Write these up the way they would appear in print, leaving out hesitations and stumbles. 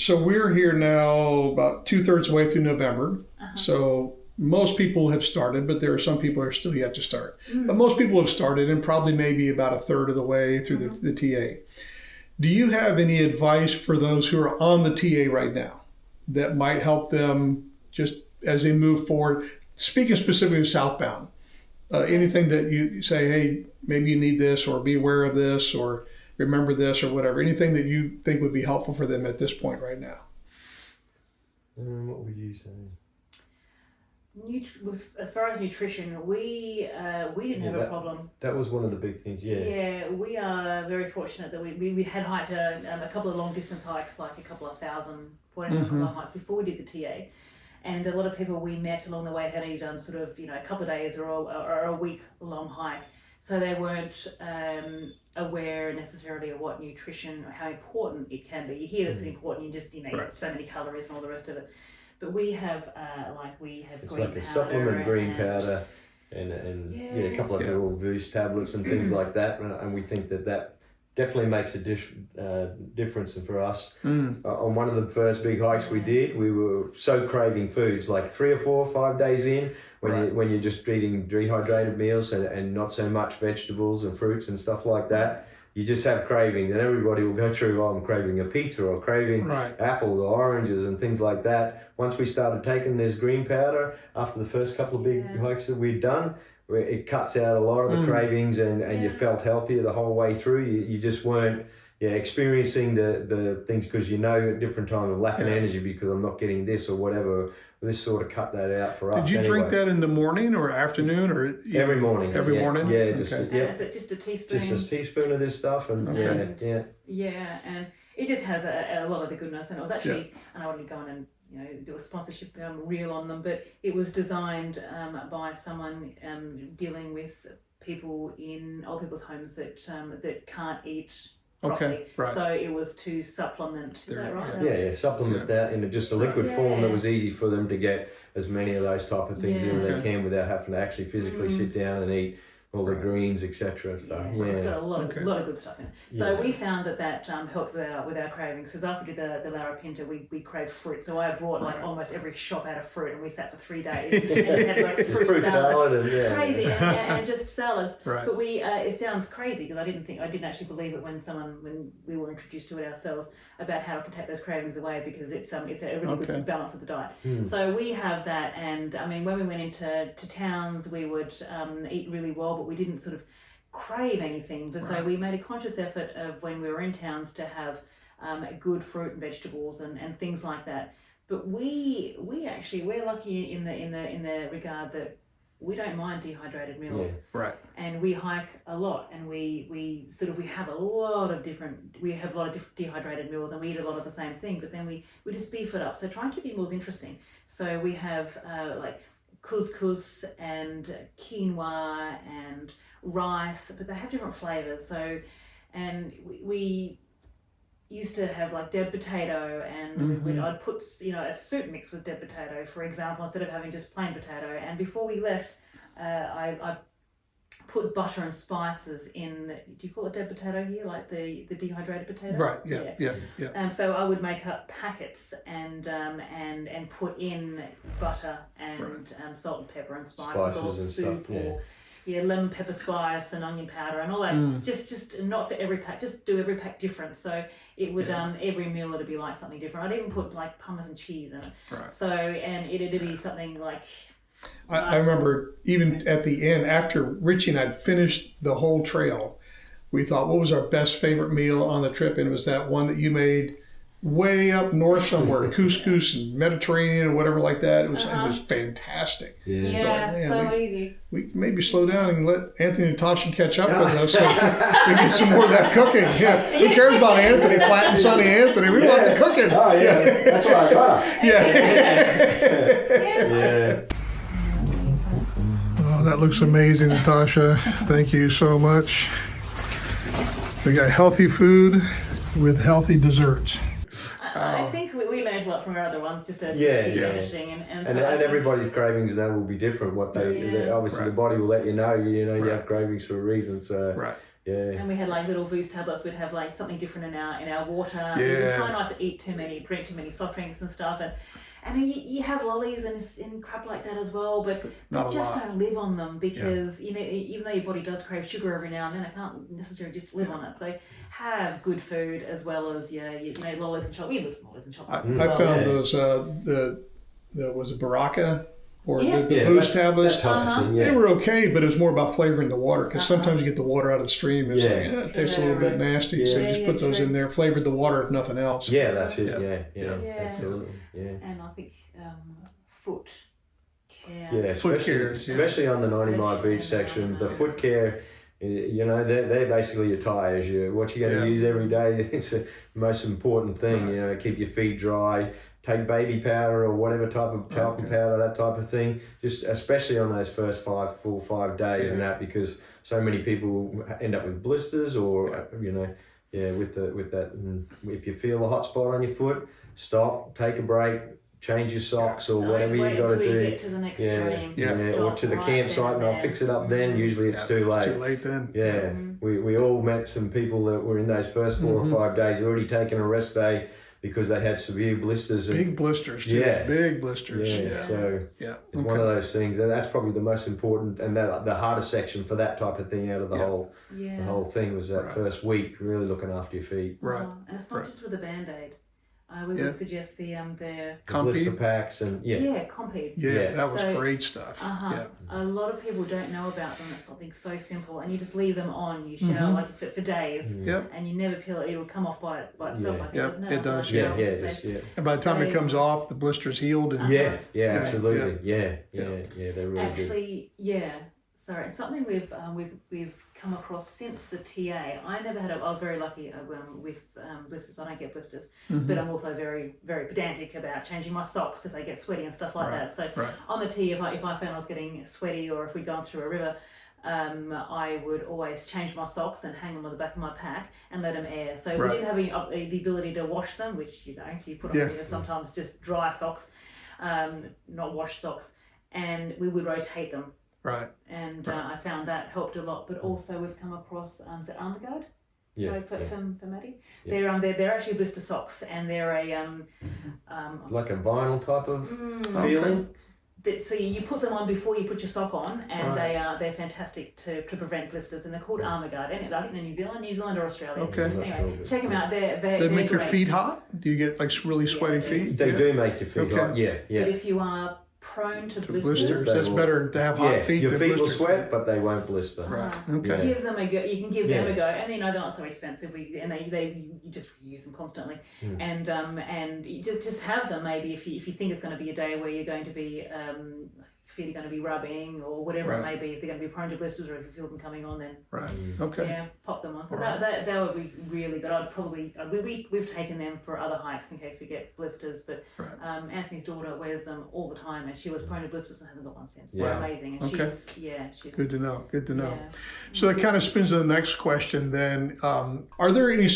So we're here now about 2/3 the way through November. So most people have started, but there are some people who are still yet to start. But most people have started and probably maybe about 1/3 of the way through the TA. Do you have any advice for those who are on the TA right now that might help them just as they move forward? Speaking specifically of southbound, anything that you say, hey, maybe you need this, or be aware of this, or remember this, or whatever, anything that you think would be helpful for them at this point right now? What would you say? As far as nutrition, we didn't have a problem. That was one of the big things, yeah. Yeah, we are very fortunate that we had hiked a couple of long distance hikes, like a couple of 1,400 mile hikes before we did the TA. And a lot of people we met along the way had only done sort of, a couple of days or a week long hike. So they weren't aware necessarily of what nutrition, or how important it can be. You hear it's important, you just, eat so many calories and all the rest of it. But we have, it's green like a powder supplement green powder and a couple of little Voos tablets and things like that. And we think that definitely makes a difference. And for us, on one of the first big hikes we did, we were so craving foods, like 3 or 4 or 5 days in, when you're just eating dehydrated meals and not so much vegetables and fruits and stuff like that. You just have craving, and everybody will go through, I'm craving a pizza or craving apples or oranges and things like that. Once we started taking this green powder, after the first couple of big hikes that we'd done, it cuts out a lot of the cravings and you felt healthier the whole way through. You just weren't experiencing the things, because at different times of lack of energy because I'm not getting this or whatever. This sort of cut that out for us. Did you drink that in the morning or afternoon or every morning? Every morning? Yeah, Is it just a teaspoon? Just a teaspoon of this stuff, and and it just has a lot of the goodness. And it was actually, and I wouldn't go on and do a sponsorship reel on them, but it was designed by someone dealing with people in old people's homes that can't eat properly. So it was to supplement. Is that right? Yeah, supplement that in just a liquid form that was easy for them to get as many of those type of things in as they can without having to actually physically sit down and eat all the greens, etc. So it's got a lot of good stuff in it. So we found that helped with our cravings. Because after we did the Lara Pinta, we craved fruit. So I brought almost every shop out of fruit, and we sat for 3 days and had fruit salad and crazy and just salads. But it sounds crazy, because I didn't actually believe it when we were introduced to it ourselves, about how to protect those cravings away, because it's a really good balance of the diet. So we have that, and I mean, when we went into towns, we would eat really well, but we didn't sort of crave anything. But so we made a conscious effort of, when we were in towns, to have good fruit and vegetables and things like that. But we're lucky in the regard that we don't mind dehydrated meals. And we hike a lot, and we have a lot of different dehydrated meals, and we eat a lot of the same thing, but then we just beef it up. So try and keep your meals interesting. So we have like couscous and quinoa and rice, but they have different flavors. So, and we used to have like dead potato, and I'd put a soup mix with dead potato, for example, instead of having just plain potato. And before we left, I put butter and spices in. Do you call it dead potato here, like the dehydrated potato? Yeah. So I would make up packets and put in butter and salt and pepper and spices or soup stuff, or lemon pepper spice and onion powder and all that. Just not for every pack. Just do every pack different. So it would every meal it'd be like something different. I'd even put like Parmesan cheese in it. So and it'd be something like. I remember even at the end, after Richie and I'd finished the whole trail, we thought, what was our best favorite meal on the trip? And it was that one that you made way up north somewhere, couscous and Mediterranean or whatever like that. It was fantastic. Easy. We can maybe slow down and let Anthony and Natasha catch up with us so we get some more of that cooking. Who cares about Anthony, flat and sunny Anthony? We want the cooking. That's what I got. Oh, that looks amazing, Natasha. Thank you so much. We got healthy food with healthy desserts. I think we learned a lot from our other ones, just to keep it interesting. And everybody's cravings that will be different. What they obviously the body will let you know. You have cravings for a reason. So And we had like little boost tablets. We'd have like something different in our water. Yeah. We try not to drink too many soft drinks and stuff. And you have lollies and crap like that as well, but not just a lot. don't live on them because you know, even though your body does crave sugar every now and then, it can't necessarily just live on it. So have good food as well as you know, lollies and chocolate. We look at lollies and chocolates. I found those was it Baraka or the boost tablets. That type of thing, They were okay, but it was more about flavoring the water because sometimes you get the water out of the stream. It's like, it tastes a little bit nasty, so you just put those in there, flavored the water if nothing else. Yeah, that's it. Yeah, absolutely. Yeah. And I think foot care. Yeah, especially on the 90 Mile Beach section, the foot care. You know, they're basically your tires. What you're going to use every day. It's the most important thing. Right. You know, keep your feet dry. Take baby powder or whatever type of talcum powder, that type of thing. Just especially on those first 5 days and that, because so many people end up with blisters or you know, with that. And if you feel a hot spot on your foot, stop, take a break. Change your socks or whatever you got to do. You get to the next stream. Or to the campsite, and I'll fix it up then. Usually it's too late. Too late then. Yeah, we all met some people that were in those first 4 or 5 days already taking a rest day because they had severe blisters. Big blisters too. Big blisters. So it's one of those things, and that's probably the most important and the hardest section for that type of thing out of the whole thing was that first week, really looking after your feet. Right. And it's not just with a Band-Aid. We would suggest the blister packs and Compeed. That was great stuff. A lot of people don't know about them. It's something so simple, and you just leave them on. You shower like for days, and you never peel it. It will come off by itself like it does now. It does. And by the time it comes off, the blister's healed. And absolutely. They're really actually good. Sorry, something we've come across since the TA. I never had. I was very lucky with blisters. I don't get blisters, but I'm also very, very pedantic about changing my socks if they get sweaty and stuff like that. So on the TA, if I found I was getting sweaty or if we'd gone through a river, I would always change my socks and hang them on the back of my pack and let them air. So we didn't have the ability to wash them, which you put on sometimes just dry socks, not washed socks, and we would rotate them. Right. And I found that helped a lot. But also we've come across is it Armaguard? For Maddie. They're actually blister socks, and they're a like a vinyl type of feeling. So you put them on before you put your sock on, and they're fantastic to prevent blisters, and they're called Armaguard. And I think they're New Zealand or Australia. Okay. Anyway, check them out. They make your great. feet hot. Do you get like really sweaty feet? They do make your feet hot. Yeah. But if you are prone to blisters, that's better to have hot feet. Your than feet will blisters. sweat, but they won't blister. Right. Okay. Give them a go. You can give them a go, and they're not so expensive. You just use them constantly, and you just have them. Maybe if you think it's going to be a day where you're going to be feet are going to be rubbing or whatever it may be. If they're going to be prone to blisters or if you feel them coming on, then pop them on. So that would be really good. I'd probably we've taken them for other hikes in case we get blisters. But Anthony's daughter wears them all the time, and she was prone to blisters and hasn't got one since. They're amazing, and she's good to know. Good to know. Yeah. So that kind of spins to the next question. Then, are there any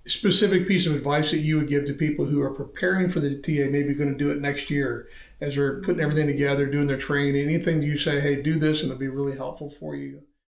specific piece of advice that you would give to people who are preparing for the TA, maybe going to do it next year, as they're putting everything together, doing their training? Anything you say, hey, do this, and it'll be really helpful for you?